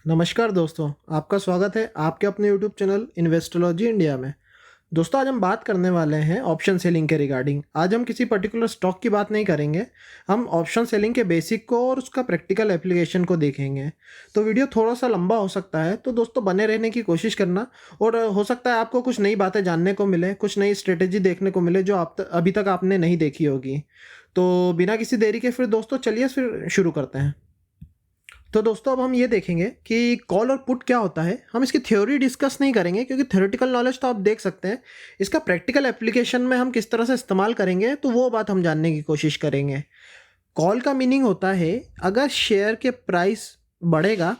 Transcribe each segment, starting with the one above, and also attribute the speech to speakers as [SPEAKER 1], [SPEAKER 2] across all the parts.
[SPEAKER 1] नमस्कार दोस्तों, आपका स्वागत है आपके अपने यूट्यूब चैनल इन्वेस्टोलॉजी इंडिया में। दोस्तों, आज हम बात करने वाले हैं ऑप्शन सेलिंग के रिगार्डिंग। आज हम किसी पर्टिकुलर स्टॉक की बात नहीं करेंगे, हम ऑप्शन सेलिंग के बेसिक को और उसका प्रैक्टिकल एप्लीकेशन को देखेंगे। तो वीडियो थोड़ा सा लंबा हो सकता है, तो दोस्तों बने रहने की कोशिश करना। और हो सकता है आपको कुछ नई बातें जानने को मिले, कुछ नई स्ट्रेटेजी देखने को मिले जो अभी तक आपने नहीं देखी होगी। तो बिना किसी देरी के फिर दोस्तों चलिए फिर शुरू करते हैं। तो दोस्तों, अब हम ये देखेंगे कि कॉल और पुट क्या होता है। हम इसकी थ्योरी डिस्कस नहीं करेंगे क्योंकि थ्योरेटिकल नॉलेज तो आप देख सकते हैं। इसका प्रैक्टिकल एप्लीकेशन में हम किस तरह से इस्तेमाल करेंगे तो वो बात हम जानने की कोशिश करेंगे। कॉल का मीनिंग होता है अगर शेयर के प्राइस बढ़ेगा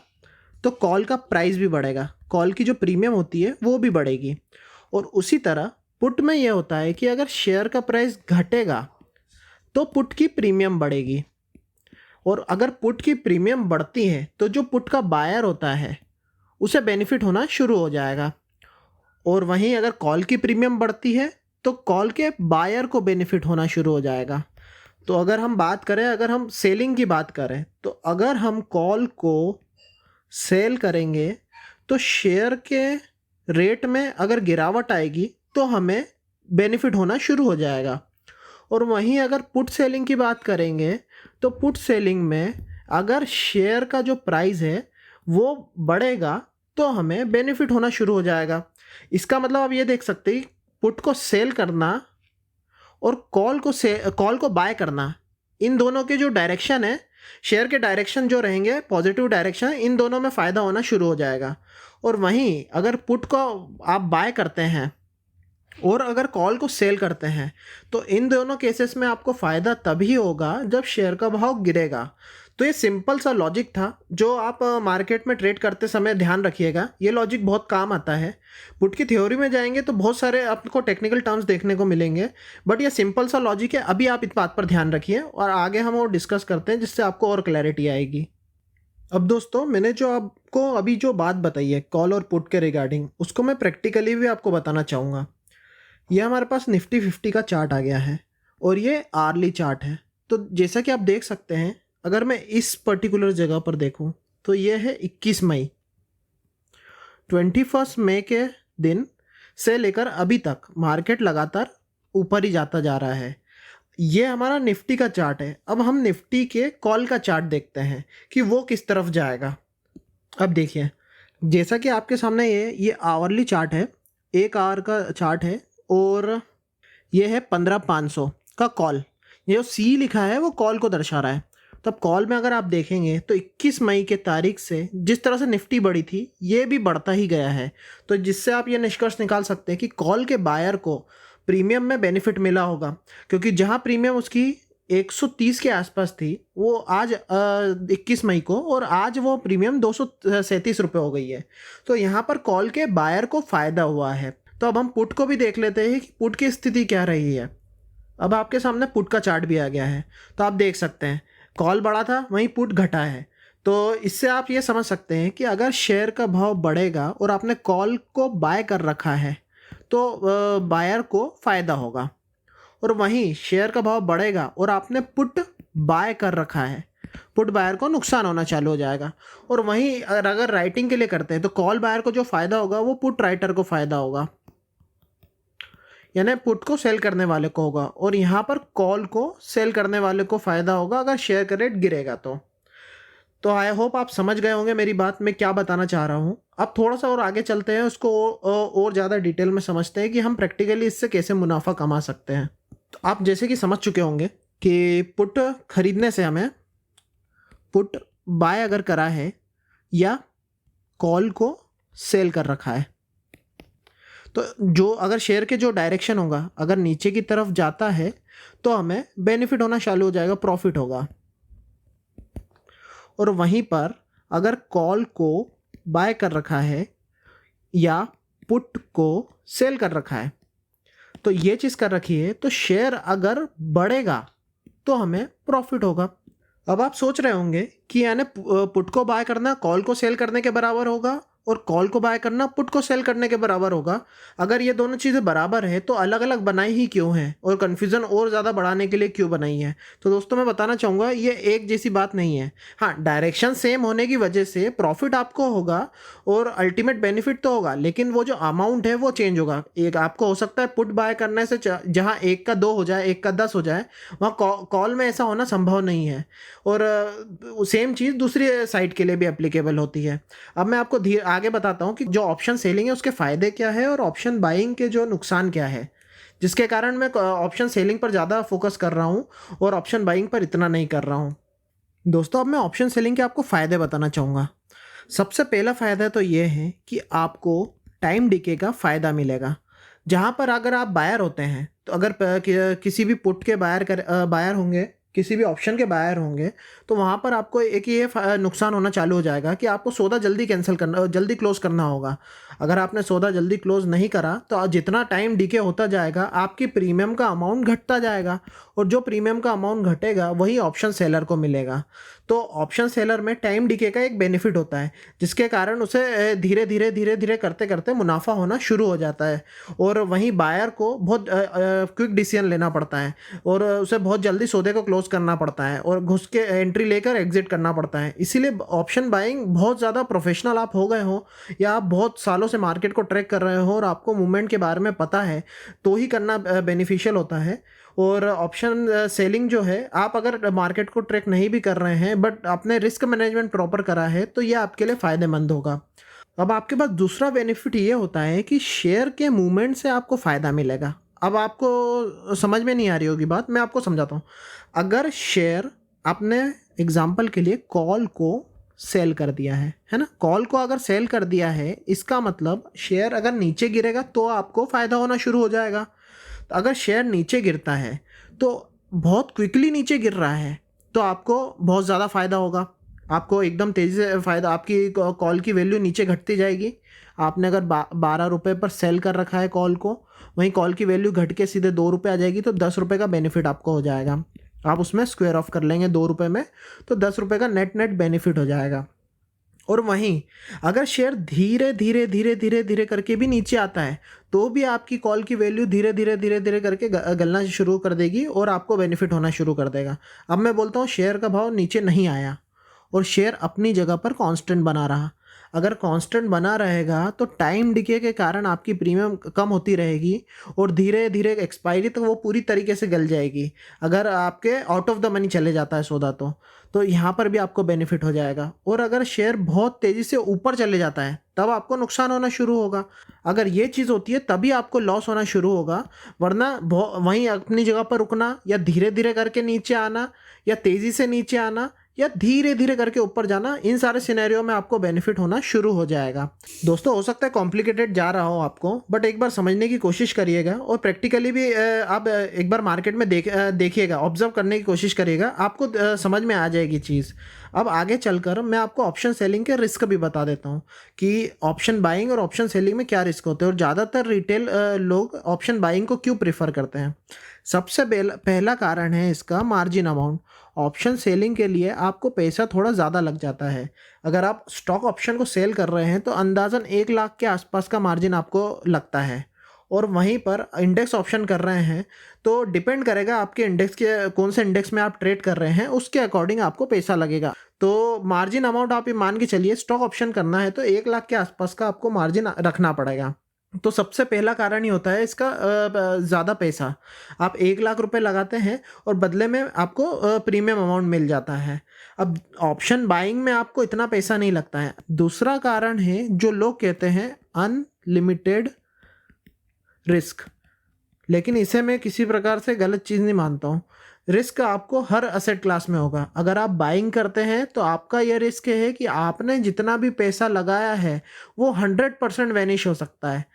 [SPEAKER 1] तो कॉल का प्राइस भी बढ़ेगा, कॉल की जो प्रीमियम होती है वो भी बढ़ेगी। और उसी तरह पुट में यह होता है कि अगर शेयर का प्राइस घटेगा तो पुट की प्रीमियम बढ़ेगी। और अगर पुट की प्रीमियम बढ़ती है तो जो पुट का बायर होता है उसे बेनिफिट होना शुरू हो जाएगा। और वहीं अगर कॉल की प्रीमियम बढ़ती है तो कॉल के बायर को बेनिफिट होना शुरू हो जाएगा। तो अगर हम बात करें, अगर हम सेलिंग की बात करें, तो अगर हम कॉल को सेल करेंगे तो शेयर के रेट में अगर गिरावट आएगी तो हमें बेनिफिट होना शुरू हो जाएगा। और वहीं अगर पुट सेलिंग की बात करेंगे तो पुट सेलिंग में अगर शेयर का जो प्राइस है वो बढ़ेगा तो हमें बेनिफिट होना शुरू हो जाएगा। इसका मतलब आप ये देख सकते हैं, पुट को सेल करना और कॉल को बाय करना, इन दोनों के जो डायरेक्शन है, शेयर के डायरेक्शन जो रहेंगे पॉजिटिव डायरेक्शन, इन दोनों में फ़ायदा होना शुरू हो जाएगा। और वहीं अगर पुट को आप बाय करते हैं और अगर कॉल को सेल करते हैं तो इन दोनों केसेस में आपको फ़ायदा तभी होगा जब शेयर का भाव गिरेगा। तो ये सिंपल सा लॉजिक था जो आप मार्केट में ट्रेड करते समय ध्यान रखिएगा। ये लॉजिक बहुत काम आता है। पुट की थ्योरी में जाएंगे तो बहुत सारे आपको टेक्निकल टर्म्स देखने को मिलेंगे, बट ये सिंपल सा लॉजिक है। अभी आप इस बात पर ध्यान रखिए और आगे हम और डिस्कस करते हैं जिससे आपको और क्लैरिटी आएगी। अब दोस्तों, मैंने जो आपको अभी जो बात बताई है कॉल और पुट के रिगार्डिंग, उसको मैं प्रैक्टिकली भी आपको बताना चाहूँगा। ये हमारे पास निफ्टी 50 का चार्ट आ गया है और ये आर्ली चार्ट है। तो जैसा कि आप देख सकते हैं, अगर मैं इस पर्टिकुलर जगह पर देखूं तो ये है 21 मई। 21 मई के दिन से लेकर अभी तक मार्केट लगातार ऊपर ही जाता जा रहा है। ये हमारा निफ्टी का चार्ट है। अब हम निफ्टी के कॉल का चार्ट देखते हैं कि वो किस तरफ जाएगा। अब देखिए, जैसा कि आपके सामने ये आवरली चार्ट है, 1 आवर का चार्ट है और ये है 15,500 का कॉल। ये जो सी लिखा है वो कॉल को दर्शा रहा है। तो अब कॉल में अगर आप देखेंगे तो 21 मई के तारीख से जिस तरह से निफ्टी बढ़ी थी ये भी बढ़ता ही गया है। तो जिससे आप ये निष्कर्ष निकाल सकते हैं कि कॉल के बायर को प्रीमियम में बेनिफिट मिला होगा, क्योंकि जहाँ प्रीमियम उसकी 130 के आसपास थी वो आज 21 मई को, और आज वो प्रीमियम 237 रुपये हो गई है। तो यहाँ पर कॉल के बायर को फ़ायदा हुआ है। तो अब हम पुट को भी देख लेते हैं कि पुट की स्थिति क्या रही है। अब आपके सामने पुट का चार्ट भी आ गया है। तो आप देख सकते हैं कॉल बढ़ा था, वहीं पुट घटा है। तो इससे आप ये समझ सकते हैं कि अगर शेयर का भाव बढ़ेगा और आपने कॉल को बाय कर रखा है तो बायर को फ़ायदा होगा। और वहीं शेयर का भाव बढ़ेगा और आपने पुट बाय कर रखा है, पुट बायर को नुकसान होना चालू हो जाएगा। और वहीं अगर राइटिंग के लिए करते हैं तो कॉल बायर को जो फ़ायदा होगा वो पुट राइटर को फ़ायदा होगा, यानी पुट को सेल करने वाले को होगा। और यहाँ पर कॉल को सेल करने वाले को फ़ायदा होगा अगर शेयर का रेट गिरेगा तो आई होप आप समझ गए होंगे मेरी बात, मैं क्या बताना चाह रहा हूँ। अब थोड़ा सा और आगे चलते हैं, उसको और ज़्यादा डिटेल में समझते हैं कि हम प्रैक्टिकली इससे कैसे मुनाफा कमा सकते हैं। तो आप जैसे कि समझ चुके होंगे कि पुट खरीदने से हमें पुट बाय अगर करा है या कॉल को सेल कर रखा है तो जो अगर शेयर के जो डायरेक्शन होगा, अगर नीचे की तरफ जाता है तो हमें बेनिफिट होना चालू हो जाएगा, प्रॉफिट होगा। और वहीं पर अगर कॉल को बाय कर रखा है या पुट को सेल कर रखा है तो ये चीज़ कर रखी है, तो शेयर अगर बढ़ेगा तो हमें प्रॉफिट होगा। अब आप सोच रहे होंगे कि यानी पुट को बाय करना कॉल को सेल करने के बराबर होगा और कॉल को बाय करना पुट को सेल करने के बराबर होगा। अगर ये दोनों चीज़ें बराबर है तो अलग अलग बनाई ही क्यों है और कन्फ्यूज़न और ज़्यादा बढ़ाने के लिए क्यों बनाई है। तो दोस्तों मैं बताना चाहूँगा ये एक जैसी बात नहीं है। हाँ, डायरेक्शन सेम होने की वजह से प्रॉफिट आपको होगा और अल्टीमेट बेनिफिट तो होगा, लेकिन वो जो अमाउंट है वो चेंज होगा। एक आपको हो सकता है पुट बाय करने से जहाँ एक का 2 हो जाए, एक का 10 हो जाए, वहाँ कॉल में ऐसा होना संभव नहीं है। और सेम चीज़ दूसरी साइड के लिए भी एप्लीकेबल होती है। अब मैं आपको आगे बताता हूँ कि जो ऑप्शन सेलिंग है उसके फ़ायदे क्या है और ऑप्शन बाइंग के जो नुकसान क्या है, जिसके कारण मैं ऑप्शन सेलिंग पर ज़्यादा फोकस कर रहा हूँ और ऑप्शन बाइंग पर इतना नहीं कर रहा हूँ। दोस्तों अब मैं ऑप्शन सेलिंग के आपको फ़ायदे बताना चाहूँगा। सबसे पहला फ़ायदा तो ये है कि आपको टाइम डिके का फ़ायदा मिलेगा। जहाँ पर अगर आप बायर होते हैं तो अगर किसी भी पुट के बायर होंगे, किसी भी ऑप्शन के बायर होंगे, तो वहाँ पर आपको एक ये नुकसान होना चालू हो जाएगा कि आपको सौदा जल्दी क्लोज़ करना होगा। अगर आपने सौदा जल्दी क्लोज़ नहीं करा तो जितना टाइम डिके होता जाएगा आपकी प्रीमियम का अमाउंट घटता जाएगा और जो प्रीमियम का अमाउंट घटेगा वही ऑप्शन सेलर को मिलेगा। तो ऑप्शन सेलर में टाइम डिके का एक बेनिफिट होता है जिसके कारण उसे धीरे धीरे करते करते मुनाफा होना शुरू हो जाता है और वहीं बायर को बहुत क्विक डिसीजन लेना पड़ता है और उसे बहुत जल्दी सौदे को क्लोज करना पड़ता है और घुस के एंट्री लेकर एग्जिट करना पड़ता है। इसीलिए ऑप्शन बाइंग बहुत ज़्यादा प्रोफेशनल आप हो गए हो या आप बहुत सालों से मार्केट को ट्रैक कर रहे हो और आपको मूवमेंट के बारे में पता है तो ही करना बेनिफिशियल होता है। और ऑप्शन सेलिंग जो है, आप अगर मार्केट को ट्रैक नहीं भी कर रहे हैं बट आपने रिस्क मैनेजमेंट प्रॉपर करा है तो ये आपके लिए फ़ायदेमंद होगा। अब आपके पास दूसरा बेनिफिट ये होता है कि शेयर के मूवमेंट से आपको फ़ायदा मिलेगा। अब आपको समझ में नहीं आ रही होगी बात, मैं आपको समझाता हूँ। अगर शेयर आपने एग्जांपल के लिए कॉल को सेल कर दिया है ना, कॉल को अगर सेल कर दिया है इसका मतलब शेयर अगर नीचे गिरेगा तो आपको फ़ायदा होना शुरू हो जाएगा। तो अगर शेयर नीचे गिरता है तो बहुत क्विकली नीचे गिर रहा है तो आपको बहुत ज़्यादा फ़ायदा होगा। आपको एकदम तेज़ी से फ़ायदा, आपकी कॉल की वैल्यू नीचे घटती जाएगी। आपने अगर 12 रुपये पर सेल कर रखा है कॉल को, वहीं कॉल की वैल्यू घट के सीधे 2 रुपये आ जाएगी तो 10 रुपये का बेनिफिट आपको हो जाएगा। आप उसमें स्क्वायर ऑफ कर लेंगे 2 रुपये में तो 10 रुपये का नेट बेनिफिट हो जाएगा। और वहीं अगर शेयर धीरे करके भी नीचे आता है तो भी आपकी कॉल की वैल्यू धीरे धीरे करके गलना शुरू कर देगी और आपको बेनिफिट होना शुरू कर देगा। अब मैं बोलता हूँ शेयर का भाव नीचे नहीं आया और शेयर अपनी जगह पर कांस्टेंट बना रहा। अगर कांस्टेंट बना रहेगा तो टाइम डिके के कारण आपकी प्रीमियम कम होती रहेगी और धीरे धीरे एक्सपायरी तक वो पूरी तरीके से गल जाएगी। अगर आपके आउट ऑफ द मनी चले जाता है सौदा तो यहाँ पर भी आपको बेनिफिट हो जाएगा। और अगर शेयर बहुत तेज़ी से ऊपर चले जाता है तब आपको नुकसान होना शुरू होगा। अगर ये चीज़ होती है तभी आपको लॉस होना शुरू होगा, वरना वहीं अपनी जगह पर रुकना या धीरे धीरे करके नीचे आना या तेज़ी से नीचे आना या धीरे धीरे करके ऊपर जाना, इन सारे सिनेरियो में आपको बेनिफिट होना शुरू हो जाएगा। दोस्तों हो सकता है कॉम्प्लिकेटेड जा रहा हो आपको, बट एक बार समझने की कोशिश करिएगा और प्रैक्टिकली भी आप एक बार मार्केट में देखिएगा, ऑब्जर्व करने की कोशिश करिएगा, आपको समझ में आ जाएगी चीज़। अब आगे चलकर मैं आपको ऑप्शन सेलिंग के रिस्क भी बता देता हूँ कि ऑप्शन बाइंग और ऑप्शन सेलिंग में क्या रिस्क होते हैं और ज़्यादातर रिटेल लोग ऑप्शन बाइंग को क्यों प्रेफर करते हैं। सबसे पहला कारण है इसका मार्जिन अमाउंट। ऑप्शन सेलिंग के लिए आपको पैसा थोड़ा ज़्यादा लग जाता है। अगर आप स्टॉक ऑप्शन को सेल कर रहे हैं तो अंदाज़न 1 लाख के आसपास का मार्जिन आपको लगता है और वहीं पर इंडेक्स ऑप्शन कर रहे हैं तो डिपेंड करेगा आपके इंडेक्स के कौन से इंडेक्स में आप ट्रेड कर रहे हैं, उसके अकॉर्डिंग आपको पैसा लगेगा। तो मार्जिन अमाउंट आप ये मान के चलिए, स्टॉक ऑप्शन करना है तो 1 लाख के आसपास का आपको मार्जिन रखना पड़ेगा। तो सबसे पहला कारण ही होता है इसका ज़्यादा पैसा। आप 1 लाख रुपए लगाते हैं और बदले में आपको प्रीमियम अमाउंट मिल जाता है। अब ऑप्शन बाइंग में आपको इतना पैसा नहीं लगता है। दूसरा कारण है जो लोग कहते हैं अनलिमिटेड रिस्क, लेकिन इसे मैं किसी प्रकार से गलत चीज़ नहीं मानता हूँ। रिस्क आपको हर असेट क्लास में होगा। अगर आप बाइंग करते हैं तो आपका यह रिस्क है कि आपने जितना भी पैसा लगाया है वो 100% वैनिश हो सकता है।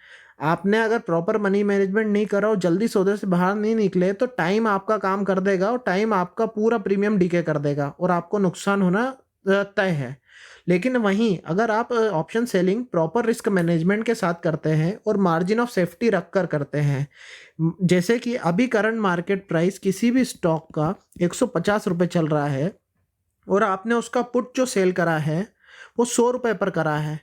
[SPEAKER 1] आपने अगर प्रॉपर मनी मैनेजमेंट नहीं करा और जल्दी सौदे से बाहर नहीं निकले तो टाइम आपका काम कर देगा और टाइम आपका पूरा प्रीमियम डीके कर देगा और आपको नुकसान होना तय है। लेकिन वहीं अगर आप option selling proper risk management के साथ करते हैं और मार्जिन ऑफ सेफ्टी रख कर करते हैं, जैसे कि अभी करंट मार्केट प्राइस किसी भी स्टॉक का 150 रुपये चल रहा है और आपने उसका पुट जो सेल करा है वो 100 रुपये पर करा है,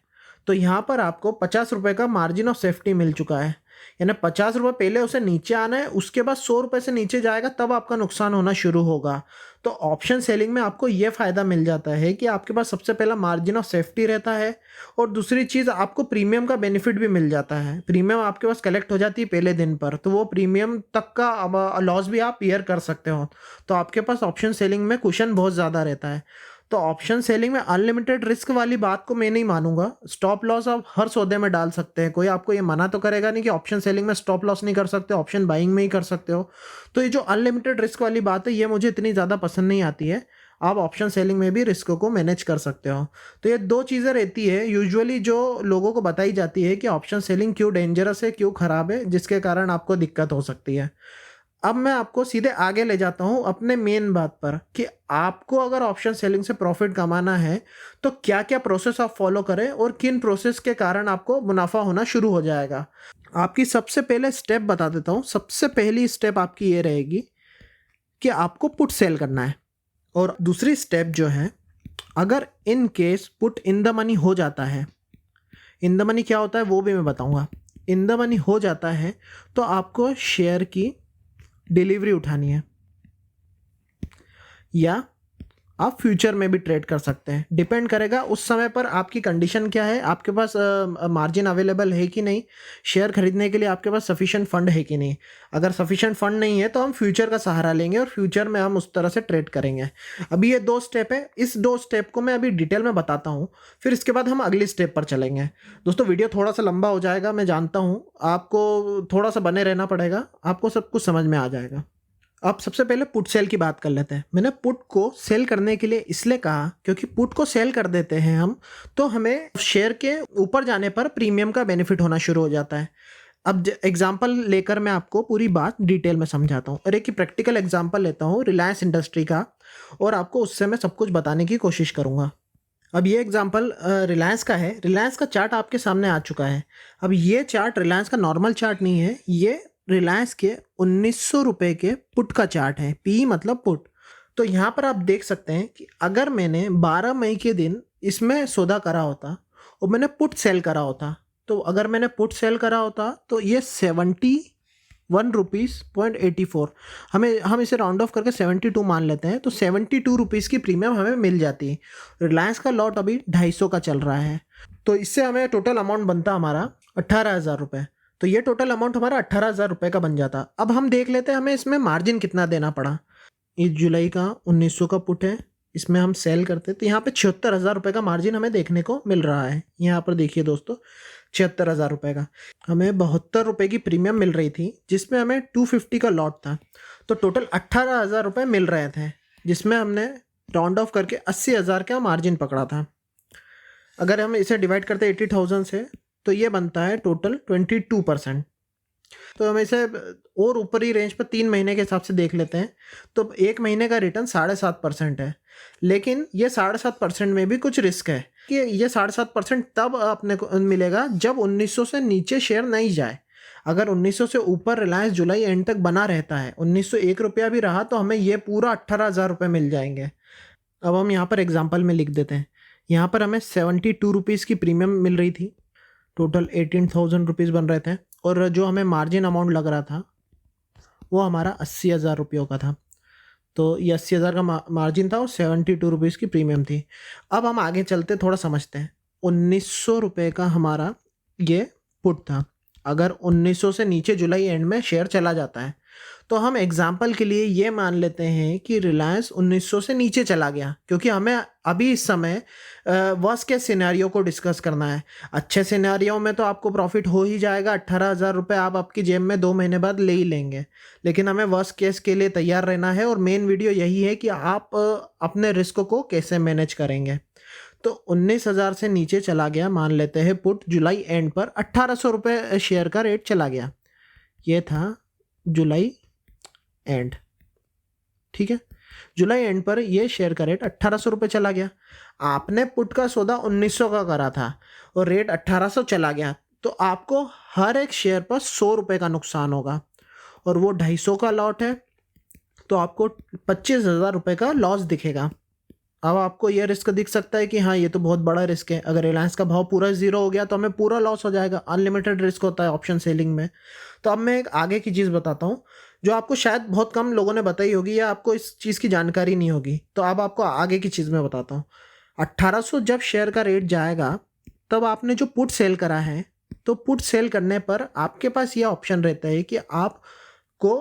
[SPEAKER 1] तो यहाँ पर आपको 50 रुपये का मार्जिन ऑफ सेफ्टी मिल चुका है, यानी 50 रुपये पहले उसे नीचे आना है, उसके बाद 100 रुपये से नीचे जाएगा तब आपका नुकसान होना शुरू होगा। तो ऑप्शन सेलिंग में आपको ये फ़ायदा मिल जाता है कि आपके पास सबसे पहला मार्जिन ऑफ सेफ्टी रहता है, और दूसरी चीज़ आपको प्रीमियम का बेनिफिट भी मिल जाता है। प्रीमियम आपके पास कलेक्ट हो जाती है पहले दिन पर, तो वो प्रीमियम तक का लॉस भी आप बियर कर सकते हो। तो आपके पास ऑप्शन सेलिंग में कुशन बहुत ज़्यादा रहता है। तो ऑप्शन सेलिंग में अनलिमिटेड रिस्क वाली बात को मैं नहीं मानूंगा। स्टॉप लॉस आप हर सौदे में डाल सकते हैं, कोई आपको ये मना तो करेगा नहीं कि ऑप्शन सेलिंग में स्टॉप लॉस नहीं कर सकते, ऑप्शन बाइंग में ही कर सकते हो। तो ये जो अनलिमिटेड रिस्क वाली बात है, ये मुझे इतनी ज़्यादा पसंद नहीं आती है। आप ऑप्शन सेलिंग में भी रिस्क को मैनेज कर सकते हो। तो ये दो चीज़ें रहती है यूजुअली जो लोगों को बताई जाती है कि ऑप्शन सेलिंग क्यों डेंजरस है, क्यों ख़राब है, जिसके कारण आपको दिक्कत हो सकती है। अब मैं आपको सीधे आगे ले जाता हूं अपने मेन बात पर कि आपको अगर ऑप्शन सेलिंग से प्रॉफिट कमाना है तो क्या क्या प्रोसेस आप फॉलो करें और किन प्रोसेस के कारण आपको मुनाफा होना शुरू हो जाएगा। आपकी सबसे पहले स्टेप बता देता हूं। सबसे पहली स्टेप आपकी ये रहेगी कि आपको पुट सेल करना है, और दूसरी स्टेप जो है, अगर in case put in the money हो जाता है, इन द मनी क्या होता है वो भी मैं बताऊंगा। इन द मनी हो जाता है तो आपको शेयर की डिलीवरी उठानी है, या आप फ्यूचर में भी ट्रेड कर सकते हैं। डिपेंड करेगा उस समय पर आपकी कंडीशन क्या है, आपके पास मार्जिन अवेलेबल है कि नहीं, शेयर खरीदने के लिए आपके पास सफिशिएंट फंड है कि नहीं। अगर सफिशिएंट फंड नहीं है तो हम फ्यूचर का सहारा लेंगे और फ्यूचर में हम उस तरह से ट्रेड करेंगे। अभी ये दो स्टेप है, इस दो स्टेप को मैं अभी डिटेल में बताता हूँ, फिर इसके बाद हम अगली स्टेप पर चलेंगे। दोस्तों वीडियो थोड़ा सा लंबा हो जाएगा, मैं जानता हूँ, आपको थोड़ा सा बने रहना पड़ेगा, आपको सब कुछ समझ में आ जाएगा। अब सबसे पहले पुट सेल की बात कर लेते हैं। मैंने पुट को सेल करने के लिए इसलिए कहा क्योंकि पुट को सेल कर देते हैं हम तो हमें शेयर के ऊपर जाने पर प्रीमियम का बेनिफिट होना शुरू हो जाता है। अब एग्जांपल लेकर मैं आपको पूरी बात डिटेल में समझाता हूँ, और एक प्रैक्टिकल एग्जांपल लेता हूँ रिलायंस इंडस्ट्री का, और आपको उससे मैं सब कुछ बताने की कोशिश करूँगा। अब ये एग्जांपल रिलायंस का है। रिलायंस का चार्ट आपके सामने आ चुका है। अब ये चार्ट रिलायंस का नॉर्मल चार्ट नहीं है, ये रिलायंस के 1900 रुपये के पुट का चार्ट है। पी मतलब पुट। तो यहाँ पर आप देख सकते हैं कि अगर मैंने 12 मई के दिन इसमें सौदा करा होता और मैंने पुट सेल करा होता, तो अगर मैंने पुट सेल करा होता तो ये 71 रुपीज़ 84, हम इसे राउंड ऑफ करके 72 मान लेते हैं, तो 72 रुपीज़ की प्रीमियम हमें मिल जाती है। रिलायंस का लॉट अभी 250 का चल रहा है, तो इससे हमें टोटल अमाउंट बनता हमारा 18,000 रुपये। तो ये टोटल अमाउंट हमारा 18,000 रुपये का बन जाता। अब हम देख लेते हैं हमें इसमें मार्जिन कितना देना पड़ा। ये जुलाई का 1900 का पुट है, इसमें हम सेल करते तो यहाँ पे 76,000 रुपये का मार्जिन हमें देखने को मिल रहा है। यहाँ पर देखिए दोस्तों, 76,000 रुपये का हमें 72 रुपये की प्रीमियम मिल रही थी, जिसमें हमें 250 का लॉट था, तो टोटल 18,000 रुपये मिल रहे थे, जिसमें हमने राउंड ऑफ करके 80,000 का मार्जिन पकड़ा था। अगर हम इसे डिवाइड करते 80,000 से तो ये बनता है टोटल 22%। तो हम इसे और ऊपरी रेंज पर 3 महीने के हिसाब से देख लेते हैं, तो एक महीने का रिटर्न 7.5% है। लेकिन ये 7.5% में भी कुछ रिस्क है कि ये 7.5% तब अपने को मिलेगा जब 1900 से नीचे शेयर नहीं जाए। अगर 1900 से ऊपर रिलायंस जुलाई एंड तक बना रहता है, 1901 रुपया भी रहा, तो हमें ये पूरा 18,000 रुपये मिल जाएंगे। अब हम यहाँ पर एग्जाम्पल में लिख देते हैं। यहाँ पर हमें 72 रुपीज़ की प्रीमियम मिल रही थी, टोटल 18,000 रुपीज़ बन रहे थे, और जो हमें मार्जिन अमाउंट लग रहा था वो हमारा 80,000 रुपयों का था। तो ये 80,000 का मार्जिन था और 72 रुपीज़ की प्रीमियम थी। अब हम आगे चलते थोड़ा समझते हैं। 1900 रुपये का हमारा ये पुट था। अगर 1900 से नीचे जुलाई एंड में शेयर चला जाता है, तो हम एग्जाम्पल के लिए ये मान लेते हैं कि रिलायंस 1900 से नीचे चला गया, क्योंकि हमें अभी इस समय वर्स्ट केस सिनेरियो को डिस्कस करना है। अच्छे सिनेरियो में तो आपको प्रॉफिट हो ही जाएगा, 18,000 रुपये आप आपकी जेब में 2 महीने बाद ले ही लेंगे, लेकिन हमें वर्स्ट केस के लिए तैयार रहना है, और मेन वीडियो यही है कि आप अपने रिस्क को कैसे मैनेज करेंगे। तो 19,000 से नीचे चला गया, मान लेते हैं पुट जुलाई एंड पर 1,800 रुपये शेयर का रेट चला गया। ये था जुलाई एंड, ठीक है। जुलाई एंड पर ये शेयर का रेट 1,800 रुपये चला गया। आपने पुट का सौदा 1900 का करा था और रेट 1,800 चला गया, तो आपको हर एक शेयर पर 100 रुपये का नुकसान होगा, और वो 250 का लॉट है, तो आपको 25,000 रुपये का लॉस दिखेगा। अब आपको ये रिस्क दिख सकता है कि हाँ ये तो बहुत बड़ा रिस्क है, अगर रिलायंस का भाव पूरा ज़ीरो हो गया तो हमें पूरा लॉस हो जाएगा, अनलिमिटेड रिस्क होता है ऑप्शन सेलिंग में। तो अब मैं एक आगे की चीज़ बताता हूँ जो आपको शायद बहुत कम लोगों ने बताई होगी या आपको इस चीज़ की जानकारी नहीं होगी। तो अब आपको आगे की चीज़ मैं बताता हूँ। 1800 जब शेयर का रेट जाएगा तब आपने जो पुट सेल करा है, तो पुट सेल करने पर आपके पास ये ऑप्शन रहता है कि आप को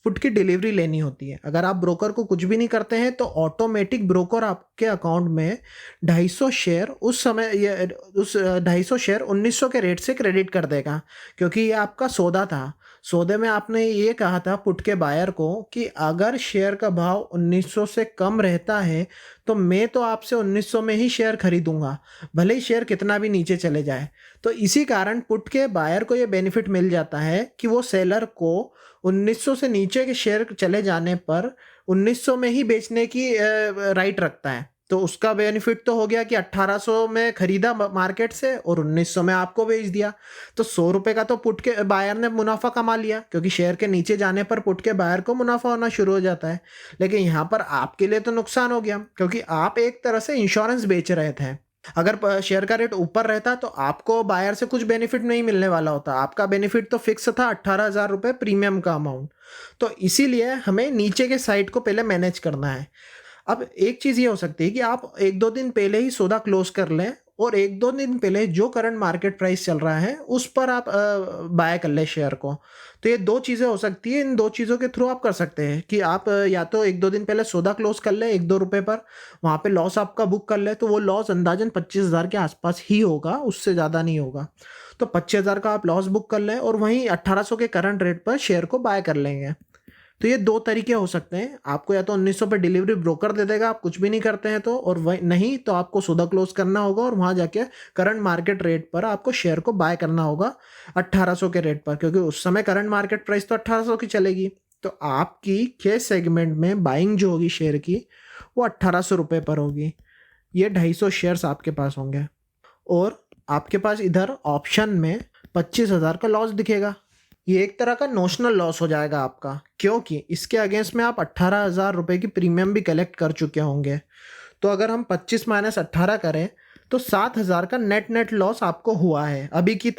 [SPEAKER 1] फुट की डिलीवरी लेनी होती है। अगर आप ब्रोकर को कुछ भी नहीं करते हैं तो ऑटोमेटिक ब्रोकर आपके अकाउंट में 250 शेयर उस समय ये उस 250 शेयर 1900 के रेट से क्रेडिट कर देगा, क्योंकि ये आपका सौदा था। सौदे में आपने ये कहा था पुट के बायर को कि अगर शेयर का भाव 1900 से कम रहता है तो मैं तो आपसे 1900 में ही शेयर खरीदूंगा, भले ही शेयर कितना भी नीचे चले जाए। तो इसी कारण पुट के बायर को ये बेनिफिट मिल जाता है कि वो सेलर को 1900 से नीचे के शेयर चले जाने पर 1900 में ही बेचने की राइट रखता है। तो उसका बेनिफिट तो हो गया कि 1800 में खरीदा मार्केट से और 1900 में आपको बेच दिया। तो 100 रुपये का तो पुट के बायर ने मुनाफा कमा लिया, क्योंकि शेयर के नीचे जाने पर पुट के बायर को मुनाफा होना शुरू हो जाता है। लेकिन यहाँ पर आपके लिए तो नुकसान हो गया, क्योंकि आप एक तरह से इंश्योरेंस बेच रहे थे। अगर शेयर का रेट ऊपर रहता तो आपको बायर से कुछ बेनिफिट नहीं मिलने वाला होता, आपका बेनिफिट तो फिक्स था 18,000 रुपये प्रीमियम का अमाउंट। तो इसीलिए हमें नीचे के साइड को पहले मैनेज करना है। अब एक चीज़ ये हो सकती है कि आप एक दो दिन पहले ही सौदा क्लोज कर लें और एक दो दिन पहले जो करंट मार्केट प्राइस चल रहा है उस पर आप बाय कर लें शेयर को। तो ये दो चीज़ें हो सकती है, इन दो चीज़ों के थ्रू आप कर सकते हैं कि आप या तो एक दो दिन पहले सौदा क्लोज कर ले 1-2 रुपये पर, वहाँ पे लॉस आपका बुक कर ले, तो वो लॉस अंदाजन 25,000 के आसपास ही होगा, उससे ज़्यादा नहीं होगा। तो 25,000 का आप लॉस बुक कर लें और वहीं 1800 के करंट रेट पर शेयर को बाय कर लेंगे। तो ये दो तरीके हो सकते हैं, आपको या तो 1900 पे डिलीवरी ब्रोकर दे देगा आप कुछ भी नहीं करते हैं तो, और वही नहीं तो आपको सौदा क्लोज करना होगा और वहाँ जाके करंट मार्केट रेट पर आपको शेयर को बाय करना होगा 1800 के रेट पर, क्योंकि उस समय करंट मार्केट प्राइस तो 1800 की चलेगी। तो आपकी के सेगमेंट में बाइंग जो होगी शेयर की वो 1800 रुपये पर होगी। ये 250 शेयर्स आपके पास होंगे और आपके पास इधर ऑप्शन में 25,000 का लॉस दिखेगा। ये एक तरह का नोशनल लॉस हो जाएगा आपका, क्योंकि इसके अगेंस्ट में आप 18,000 रुपये की प्रीमियम भी कलेक्ट कर चुके होंगे। तो अगर हम 25 माइनस 18 करें तो 7,000 का नेट लॉस आपको हुआ है अभी की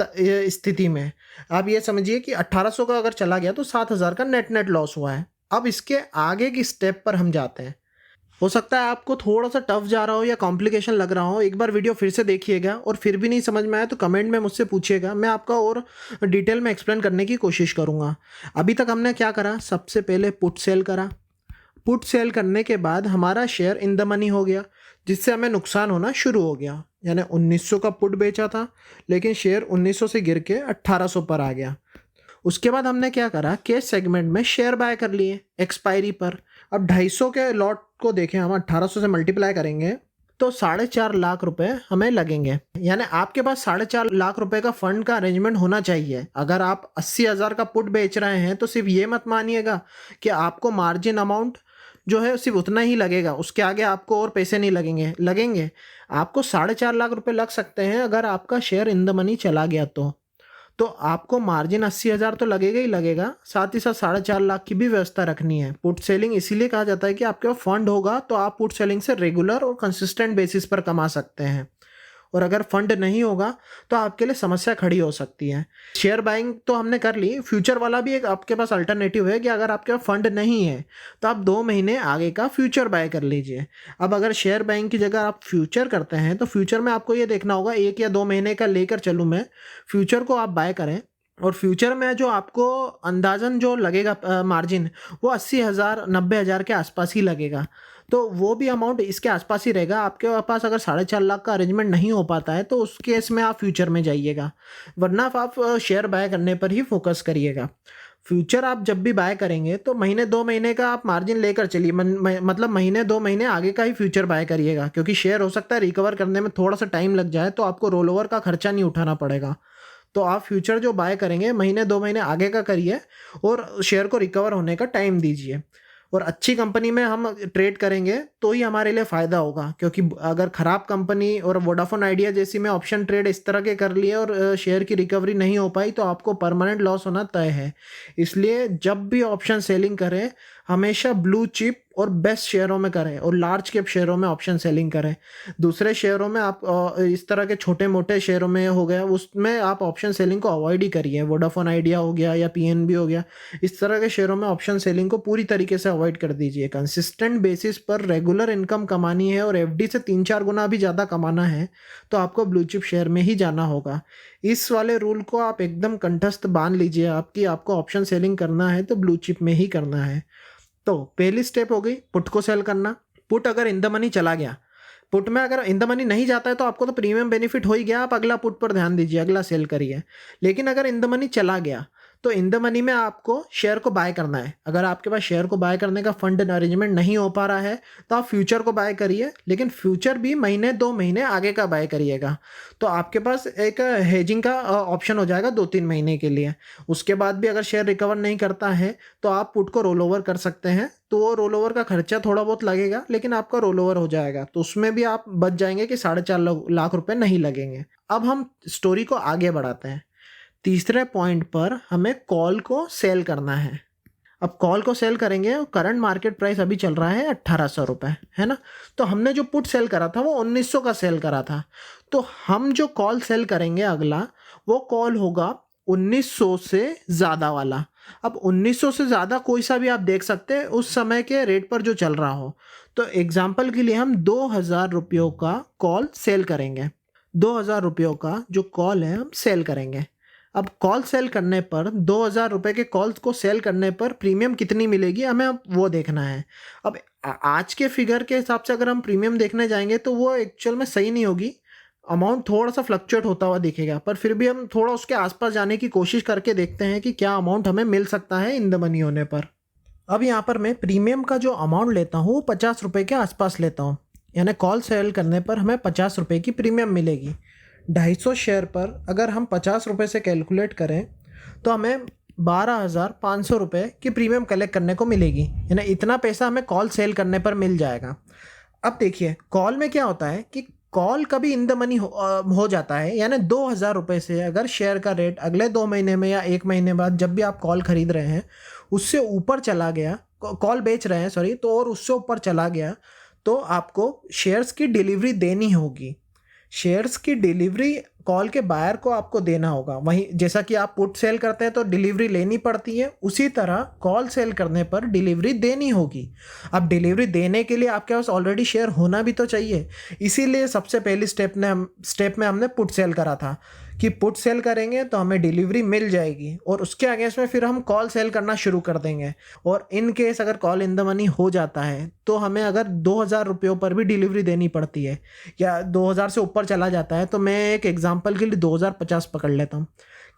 [SPEAKER 1] स्थिति में। आप ये समझिए कि 1800 का अगर चला गया तो 7,000 का नेट लॉस हुआ है। अब इसके आगे की स्टेप पर हम जाते हैं। हो सकता है आपको थोड़ा सा टफ जा रहा हो या कॉम्प्लिकेशन लग रहा हो, एक बार वीडियो फिर से देखिएगा और फिर भी नहीं समझ में आया तो कमेंट में मुझसे पूछिएगा, मैं आपका और डिटेल में एक्सप्लेन करने की कोशिश करूँगा। अभी तक हमने क्या करा, सबसे पहले पुट सेल करा। पुट सेल करने के बाद हमारा शेयर इन द मनी हो गया, जिससे हमें नुकसान होना शुरू हो गया। यानी 1900 का पुट बेचा था लेकिन शेयर 1900 से गिर के 1800 पर आ गया। उसके बाद हमने क्या करा, कैश सेगमेंट में शेयर बाय कर लिए एक्सपायरी पर। अब 250 के लॉट को देखें, हम 1800 से मल्टीप्लाई करेंगे तो 4.5 लाख रुपए हमें लगेंगे। यानी आपके पास 4.5 लाख रुपए का फंड का अरेंजमेंट होना चाहिए। अगर आप 80,000 का पुट बेच रहे हैं तो सिर्फ ये मत मानिएगा कि आपको मार्जिन अमाउंट जो है सिर्फ उतना ही लगेगा, उसके आगे आपको और पैसे नहीं लगेंगे। आपको 4.5 लाख रुपए लग सकते हैं अगर आपका शेयर इन द मनी चला गया तो आपको मार्जिन 80,000 तो लगेगा ही लगेगा, साथ ही साथ 4.5 लाख की भी व्यवस्था रखनी है। पुट सेलिंग इसीलिए कहा जाता है कि आपके पास फंड होगा तो आप पुट सेलिंग से रेगुलर और कंसिस्टेंट बेसिस पर कमा सकते हैं, और अगर फंड नहीं होगा तो आपके लिए समस्या खड़ी हो सकती है। शेयर बाइंग तो हमने कर ली, फ्यूचर वाला भी एक आपके पास अल्टरनेटिव है कि अगर आपके पास फंड नहीं है तो आप 2 महीने आगे का फ्यूचर बाय कर लीजिए। अब अगर शेयर बाइंग की जगह आप फ्यूचर करते हैं तो फ्यूचर में आपको ये देखना होगा, 1 या 2 महीने का लेकर चलूँ मैं, फ्यूचर को आप बाय करें और फ्यूचर में जो आपको अंदाजन जो लगेगा मार्जिन वो 80,000 90,000 के आसपास ही लगेगा। तो वो भी अमाउंट इसके आसपास ही रहेगा। आपके पास अगर 4.5 लाख का अरेंजमेंट नहीं हो पाता है तो उस केस में आप फ्यूचर में जाइएगा, वरना आप शेयर बाय करने पर ही फोकस करिएगा। फ्यूचर आप जब भी बाय करेंगे तो महीने 2 महीने का आप मार्जिन लेकर चलिए, मतलब महीने 2 महीने आगे का ही फ्यूचर बाय करिएगा, क्योंकि शेयर हो सकता है रिकवर करने में थोड़ा सा टाइम लग जाए तो आपको रोल ओवर का खर्चा नहीं उठाना पड़ेगा। तो आप फ्यूचर जो बाय करेंगे महीने 2 महीने आगे का करिए और शेयर को रिकवर होने का टाइम दीजिए। और अच्छी कंपनी में हम ट्रेड करेंगे तो ही हमारे लिए फ़ायदा होगा, क्योंकि अगर ख़राब कंपनी और वोडाफोन आइडिया जैसी में ऑप्शन ट्रेड इस तरह के कर लिए और शेयर की रिकवरी नहीं हो पाई तो आपको परमानेंट लॉस होना तय है। इसलिए जब भी ऑप्शन सेलिंग करें हमेशा ब्लू चिप और बेस्ट शेयरों में करें और लार्ज कैप शेयरों में ऑप्शन सेलिंग करें। दूसरे शेयरों में आप इस तरह के छोटे मोटे शेयरों में हो गया, उसमें आप ऑप्शन सेलिंग को अवॉइड ही करिए। वोडाफोन आइडिया हो गया या पीएनबी हो गया, इस तरह के शेयरों में ऑप्शन सेलिंग को पूरी तरीके से अवॉइड कर दीजिए। कंसिस्टेंट बेसिस पर रेगुलर इनकम कमानी है और एफडी से 3-4 गुना भी ज़्यादा कमाना है तो आपको ब्लू चिप शेयर में ही जाना होगा। इस वाले रूल को आप एकदम कंठस्थ बांध लीजिए, आपको ऑप्शन सेलिंग करना है तो ब्लू चिप में ही करना है। तो पहली स्टेप हो गई पुट को सेल करना। पुट अगर इन द मनी चला गया, पुट में अगर इन द मनी नहीं जाता है तो आपको तो प्रीमियम बेनिफिट हो ही गया, आप अगला पुट पर ध्यान दीजिए, अगला सेल करिए। लेकिन अगर इन द मनी चला गया तो इन द मनी में आपको शेयर को बाय करना है। अगर आपके पास शेयर को बाय करने का फंड अरेंजमेंट नहीं हो पा रहा है तो आप फ्यूचर को बाय करिए, लेकिन फ्यूचर भी महीने 2 महीने आगे का बाय करिएगा। तो आपके पास एक हेजिंग का ऑप्शन हो जाएगा 2-3 महीने के लिए। उसके बाद भी अगर शेयर रिकवर नहीं करता है तो आप पुट को रोल ओवर कर सकते हैं। तो वो रोल ओवर का खर्चा थोड़ा बहुत लगेगा, लेकिन आपका रोल ओवर हो जाएगा, तो उसमें भी आप बच जाएंगे कि 4.5 लाख रुपए नहीं लगेंगे। अब हम स्टोरी को आगे बढ़ाते हैं। तीसरे पॉइंट पर हमें कॉल को सेल करना है। अब कॉल को सेल करेंगे, करंट मार्केट प्राइस अभी चल रहा है 1800 रुपये, है ना। तो हमने जो पुट सेल करा था वो 1900 का सेल करा था। तो हम जो कॉल सेल करेंगे अगला, वो कॉल होगा 1900 से ज़्यादा वाला। अब 1900 से ज़्यादा कोई सा भी आप देख सकते हैं उस समय के रेट पर जो चल रहा हो। तो एग्जाम्पल के लिए हम 2000 रुपयों का कॉल सेल करेंगे। 2000 रुपयों का जो कॉल है हम सेल करेंगे। अब कॉल सेल करने पर 2000 रुपये के कॉल्स को सेल करने पर प्रीमियम कितनी मिलेगी हमें अब वो देखना है। अब आज के फिगर के हिसाब से अगर हम प्रीमियम देखने जाएंगे तो वो एक्चुअल में सही नहीं होगी, अमाउंट थोड़ा सा फ्लक्चुएट होता हुआ दिखेगा। पर फिर भी हम थोड़ा उसके आसपास जाने की कोशिश करके देखते हैं कि क्या अमाउंट हमें मिल सकता है इन द मनी होने पर। अब यहाँ पर मैं प्रीमियम का जो अमाउंट लेता हूँ वो 50 रुपये के आसपास लेता हूँ, यानी कॉल सेल करने पर हमें 50 रुपये की प्रीमियम मिलेगी। 250 शेयर पर अगर हम 50 रुपये से कैलकुलेट करें तो हमें 12,500 रुपये की प्रीमियम कलेक्ट करने को मिलेगी, यानी इतना पैसा हमें कॉल सेल करने पर मिल जाएगा। अब देखिए कॉल में क्या होता है कि कॉल कभी इन द मनी हो जाता है, यानी 2000 रुपये से अगर शेयर का रेट अगले 2 महीने में या 1 महीने बाद जब भी आप कॉल खरीद रहे हैं उससे ऊपर चला गया, कॉल बेच रहे हैं सॉरी, तो और उससे ऊपर चला गया तो आपको शेयर्स की डिलीवरी देनी होगी। शेयर्स की डिलीवरी कॉल के बायर को आपको देना होगा। वहीं जैसा कि आप पुट सेल करते हैं तो डिलीवरी लेनी पड़ती है, उसी तरह कॉल सेल करने पर डिलीवरी देनी होगी। अब डिलीवरी देने के लिए आपके पास ऑलरेडी शेयर होना भी तो चाहिए, इसीलिए सबसे पहली स्टेप में हमने पुट सेल करा था कि पुट सेल करेंगे तो हमें डिलीवरी मिल जाएगी और उसके अगेंस्ट में फिर हम कॉल सेल करना शुरू कर देंगे। और इन केस अगर कॉल इन द मनी हो जाता है तो हमें अगर 2000 रुपयों पर भी डिलीवरी देनी पड़ती है या 2000 से ऊपर चला जाता है, तो मैं एक एग्जांपल के लिए 2050 पकड़ लेता हूँ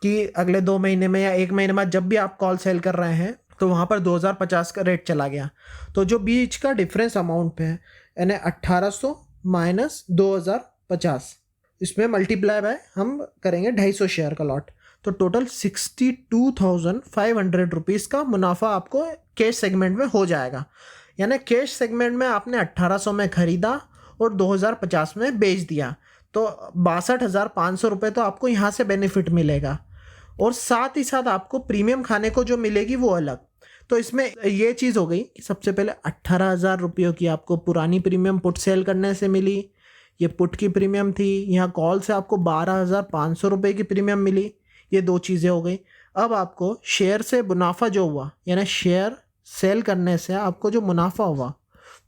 [SPEAKER 1] कि अगले 2 महीने में या 1 महीने बाद जब भी आप कॉल सेल कर रहे हैं तो वहाँ पर 2050 का रेट चला गया, तो जो बीच का डिफरेंस अमाउंट है यानी 1800 माइनस 2050, इसमें मल्टीप्लाई बाय हम करेंगे 250 शेयर का लॉट, तो टोटल 62,500 रुपीज़ का मुनाफा आपको कैश सेगमेंट में हो जाएगा। यानी कैश सेगमेंट में आपने 1800 में ख़रीदा और 2050 में बेच दिया, तो 62,500 रुपये तो आपको यहाँ से बेनिफिट मिलेगा और साथ ही साथ आपको प्रीमियम खाने को जो मिलेगी वो अलग। तो इसमें ये चीज़ हो गई कि सबसे पहले 18,000 रुपयों की आपको पुरानी प्रीमियम पुट सेल करने से मिली, ये पुट की प्रीमियम थी। यहाँ कॉल से आपको 12,500 रुपये की प्रीमियम मिली, ये 2 चीज़ें हो गई। अब आपको शेयर से मुनाफा जो हुआ, यानी शेयर सेल करने से आपको जो मुनाफा हुआ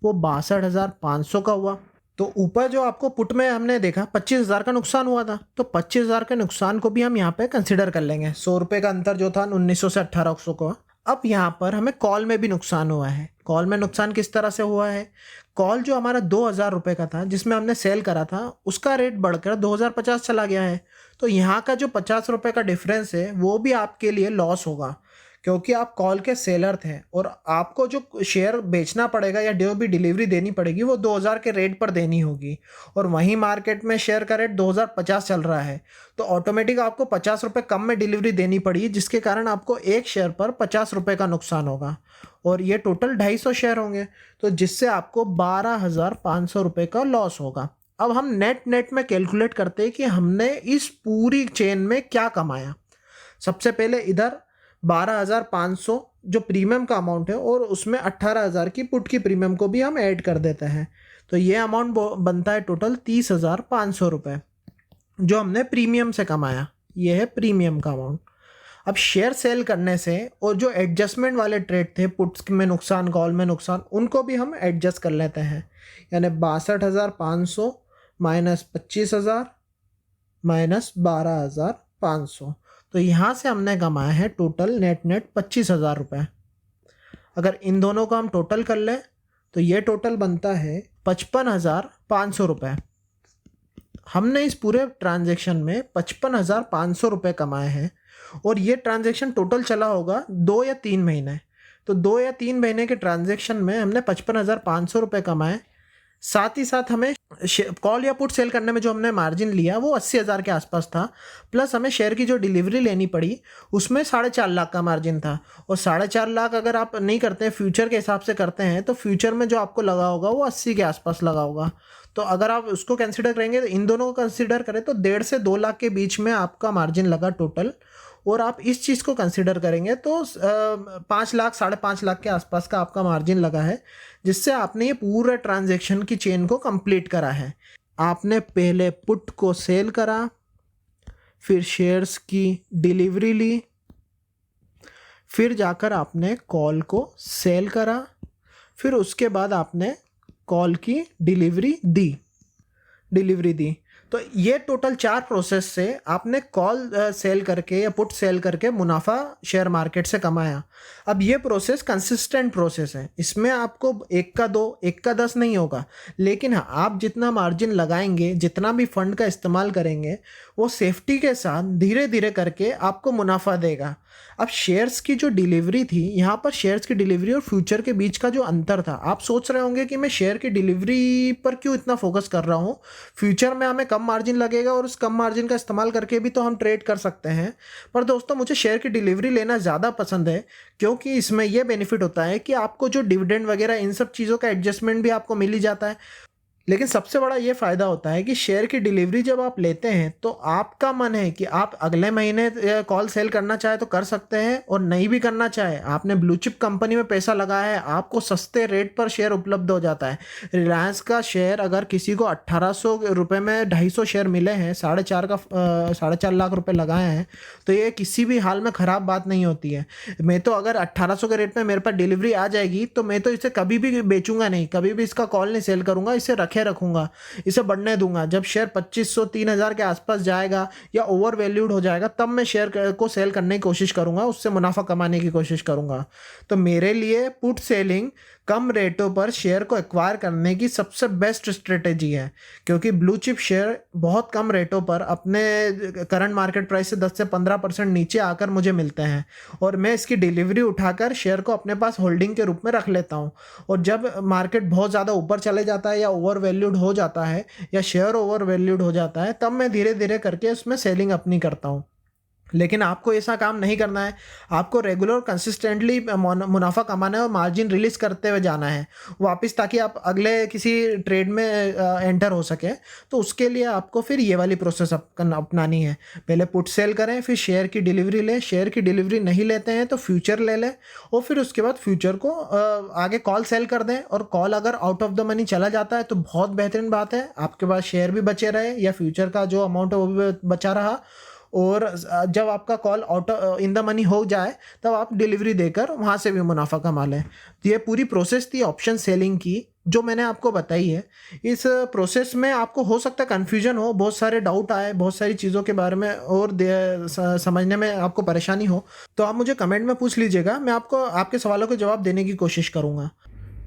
[SPEAKER 1] वो 62,500 का हुआ। तो ऊपर जो आपको पुट में हमने देखा 25,000 का नुकसान हुआ था, तो 25,000 के नुकसान को भी हम यहाँ पे कंसिडर कर लेंगे। 100 रुपये का अंतर जो था 1900 से 1800 का। अब यहाँ पर हमें कॉल में भी नुकसान हुआ है। कॉल में नुकसान किस तरह से हुआ है, कॉल जो हमारा 2000 रुपये का था जिसमें हमने सेल करा था उसका रेट बढ़कर 2050 चला गया है। तो यहाँ का जो 50 रुपये का डिफरेंस है वो भी आपके लिए लॉस होगा, क्योंकि आप कॉल के सेलर थे और आपको जो शेयर बेचना पड़ेगा या जो भी डिलीवरी देनी पड़ेगी वो 2000 के रेट पर देनी होगी, और वहीं मार्केट में शेयर का रेट 2050 चल रहा है, तो ऑटोमेटिक आपको 50 रुपये कम में डिलीवरी देनी पड़ी, जिसके कारण आपको एक शेयर पर 50 रुपये का नुकसान होगा और ये टोटल 250 शेयर होंगे, तो जिससे आपको 12,500 रुपये का लॉस होगा। अब हम नेट में कैलकुलेट करते हैं कि हमने इस पूरी चेन में क्या कमाया। सबसे पहले इधर 12,500 जो प्रीमियम का अमाउंट है और उसमें 18,000 की पुट की प्रीमियम को भी हम ऐड कर देते हैं। तो ये अमाउंट बनता है टोटल 30,500 रुपये जो हमने प्रीमियम से कमाया। ये है प्रीमियम का अमाउंट। अब शेयर सेल करने से और जो एडजस्टमेंट वाले ट्रेड थे, पुट्स में नुकसान, कॉल में नुकसान, उनको भी हम एडजस्ट कर लेते हैं। यानी 62,500 माइनस 25,000 माइनस 12,500, तो यहाँ से हमने कमाया है टोटल नेट 25,000 रुपये। अगर इन दोनों का हम टोटल कर लें तो ये टोटल बनता है 55,500 रुपये। हमने इस पूरे ट्रांजैक्शन में 55,500 रुपये कमाए हैं और ये ट्रांजैक्शन टोटल चला होगा 2 या 3 महीने। तो 2 या 3 महीने के ट्रांजैक्शन में हमने 55,500 रुपये कमाए। साथ ही साथ हमें कॉल या पुट सेल करने में जो हमने मार्जिन लिया वो 80,000 के आसपास था, प्लस हमें शेयर की जो डिलीवरी लेनी पड़ी उसमें 4.5 लाख का मार्जिन था। और 4.5 लाख अगर आप नहीं करते हैं, फ्यूचर के हिसाब से करते हैं, तो फ्यूचर में जो आपको लगा होगा वो 80 के आसपास लगा होगा। तो अगर आप उसको कंसिडर करेंगे, तो इन दोनों को कंसिडर करें तो 1.5 से 2 लाख के बीच में आपका मार्जिन लगा टोटल। और आप इस चीज़ को कंसिडर करेंगे तो 5 लाख 5.5 लाख के आसपास का आपका मार्जिन लगा है, जिससे आपने ये पूरे ट्रांजैक्शन की चेन को कंप्लीट करा है। आपने पहले पुट को सेल करा, फिर शेयर्स की डिलीवरी ली, फिर जाकर आपने कॉल को सेल करा, फिर उसके बाद आपने कॉल की डिलीवरी दी। तो ये टोटल 4 प्रोसेस से आपने कॉल सेल करके या पुट सेल करके मुनाफा शेयर मार्केट से कमाया। अब ये प्रोसेस कंसिस्टेंट प्रोसेस है, इसमें आपको 1 का 2, 1 का 10 नहीं होगा, लेकिन हाँ, आप जितना मार्जिन लगाएंगे, जितना भी फंड का इस्तेमाल करेंगे, वो सेफ्टी के साथ धीरे धीरे करके आपको मुनाफा देगा। अब शेयर्स की जो डिलीवरी थी, यहाँ पर शेयर्स की डिलीवरी और फ्यूचर के बीच का जो अंतर था, आप सोच रहे होंगे कि मैं शेयर की डिलीवरी पर क्यों इतना फोकस कर रहा हूँ, फ्यूचर में हमें कम मार्जिन लगेगा और उस कम मार्जिन का इस्तेमाल करके भी तो हम ट्रेड कर सकते हैं। पर दोस्तों, मुझे शेयर की डिलीवरी लेना ज़्यादा पसंद है, क्योंकि इसमें यह बेनिफिट होता है कि आपको जो डिविडेंड वगैरह इन सब चीज़ों का एडजस्टमेंट भी आपको मिल ही जाता है। लेकिन सबसे बड़ा ये फ़ायदा होता है कि शेयर की डिलीवरी जब आप लेते हैं तो आपका मन है कि आप अगले महीने कॉल सेल करना चाहे तो कर सकते हैं, और नहीं भी करना चाहे, आपने ब्लू चिप कंपनी में पैसा लगाया है, आपको सस्ते रेट पर शेयर उपलब्ध हो जाता है। रिलायंस का शेयर अगर किसी को 1800 रुपये में 250 शेयर मिले हैं, 4.5 लाख रुपये लगाए हैं, तो ये किसी भी हाल में ख़राब बात नहीं होती है। मैं तो अगर 1800 के रेट में मेरे पास डिलीवरी आ जाएगी तो मैं तो इसे कभी भी बेचूंगा नहीं, कभी भी इसका कॉल नहीं सेल करूंगा, इसे रखूंगा, इसे बढ़ने दूंगा। जब शेयर 2500-3000 के आसपास जाएगा या ओवर वैल्यूड हो जाएगा, तब मैं शेयर को सेल करने की कोशिश करूंगा, उससे मुनाफा कमाने की कोशिश करूंगा। तो मेरे लिए पुट सेलिंग कम रेटों पर शेयर को एक्वायर करने की सबसे बेस्ट स्ट्रेटेजी है, क्योंकि ब्लू चिप शेयर बहुत कम रेटों पर अपने करंट मार्केट प्राइस से 10 से 15% नीचे आकर मुझे मिलते हैं, और मैं इसकी डिलीवरी उठाकर शेयर को अपने पास होल्डिंग के रूप में रख लेता हूं। और जब मार्केट बहुत ज़्यादा ऊपर चले जाता है या ओवर वैल्यूड हो जाता है या शेयर ओवर वैल्यूड हो जाता है, तब मैं धीरे धीरे करके उसमें सेलिंग अपनी करता हूँ। लेकिन आपको ऐसा काम नहीं करना है, आपको रेगुलर कंसिस्टेंटली मुनाफा कमाना है और मार्जिन रिलीज करते हुए जाना है वापस, ताकि आप अगले किसी ट्रेड में एंटर हो सके। तो उसके लिए आपको फिर ये वाली प्रोसेस अपनानी है। पहले पुट सेल करें, फिर शेयर की डिलीवरी लें, शेयर की डिलीवरी नहीं लेते हैं तो फ्यूचर ले लें, और फिर उसके बाद फ्यूचर को आगे कॉल सेल कर दें। और कॉल अगर आउट ऑफ द मनी चला जाता है तो बहुत बेहतरीन बात है, आपके पास शेयर भी बचे रहे या फ्यूचर का जो अमाउंट है वो भी बचा रहा। और जब आपका call out in the money हो जाए तब आप डिलीवरी देकर वहाँ से भी मुनाफा कमा लें। तो ये पूरी प्रोसेस थी ऑप्शन सेलिंग की जो मैंने आपको बताई है। इस प्रोसेस में आपको हो सकता है कन्फ्यूजन हो, बहुत सारे डाउट आए, बहुत सारी चीज़ों के बारे में और समझने में आपको परेशानी हो, तो आप मुझे कमेंट में पूछ लीजिएगा, मैं आपको आपके सवालों के जवाब देने की कोशिश करूँगा।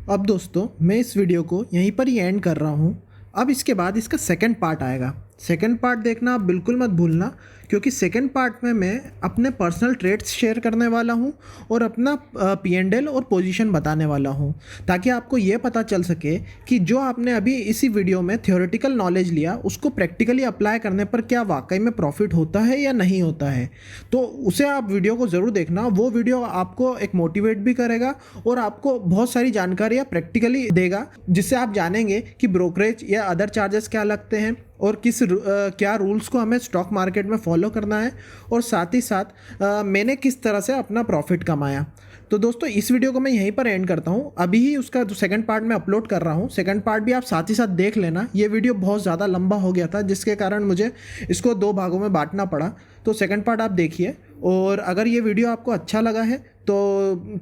[SPEAKER 1] अब दोस्तों, मैं इस वीडियो को यहीं पर ही एंड कर रहा हूँ। अब इसके बाद इसका सेकंड पार्ट आएगा। सेकंड पार्ट देखना आप बिल्कुल मत भूलना, क्योंकि सेकंड पार्ट में मैं अपने पर्सनल ट्रेड्स शेयर करने वाला हूं और अपना P&L और पोजीशन बताने वाला हूं, ताकि आपको ये पता चल सके कि जो आपने अभी इसी वीडियो में थ्योरेटिकल नॉलेज लिया उसको प्रैक्टिकली अप्लाई करने पर क्या वाकई में प्रॉफिट होता है या नहीं होता है। तो उसे आप वीडियो को ज़रूर देखना, वो वीडियो आपको एक मोटिवेट भी करेगा और आपको बहुत सारी जानकारियाँ प्रैक्टिकली देगा, जिससे आप जानेंगे कि ब्रोकरेज या अदर चार्जेस क्या लगते हैं और क्या रूल्स को हमें स्टॉक मार्केट में फॉलो फॉलो करना है और साथ ही साथ मैंने किस तरह से अपना प्रॉफिट कमाया। तो दोस्तों इस वीडियो को मैं यहीं पर एंड करता हूँ। अभी ही उसका जो सेकंड पार्ट मैं अपलोड कर रहा हूँ, सेकंड पार्ट भी आप साथ ही साथ देख लेना। ये वीडियो बहुत ज़्यादा लंबा हो गया था जिसके कारण मुझे इसको 2 भागों में बांटना पड़ा। तो सेकंड पार्ट आप देखिए, और अगर ये वीडियो आपको अच्छा लगा है तो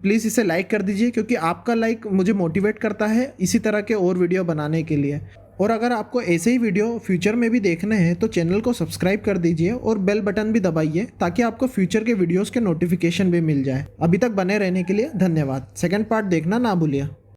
[SPEAKER 1] प्लीज़ इसे लाइक कर दीजिए, क्योंकि आपका लाइक मुझे मोटिवेट करता है इसी तरह के और वीडियो बनाने के लिए। और अगर आपको ऐसे ही वीडियो फ्यूचर में भी देखने हैं तो चैनल को सब्सक्राइब कर दीजिए और बेल बटन भी दबाइए ताकि आपको फ्यूचर के वीडियोस के नोटिफिकेशन भी मिल जाए। अभी तक बने रहने के लिए धन्यवाद। सेकंड पार्ट देखना ना भूलिए।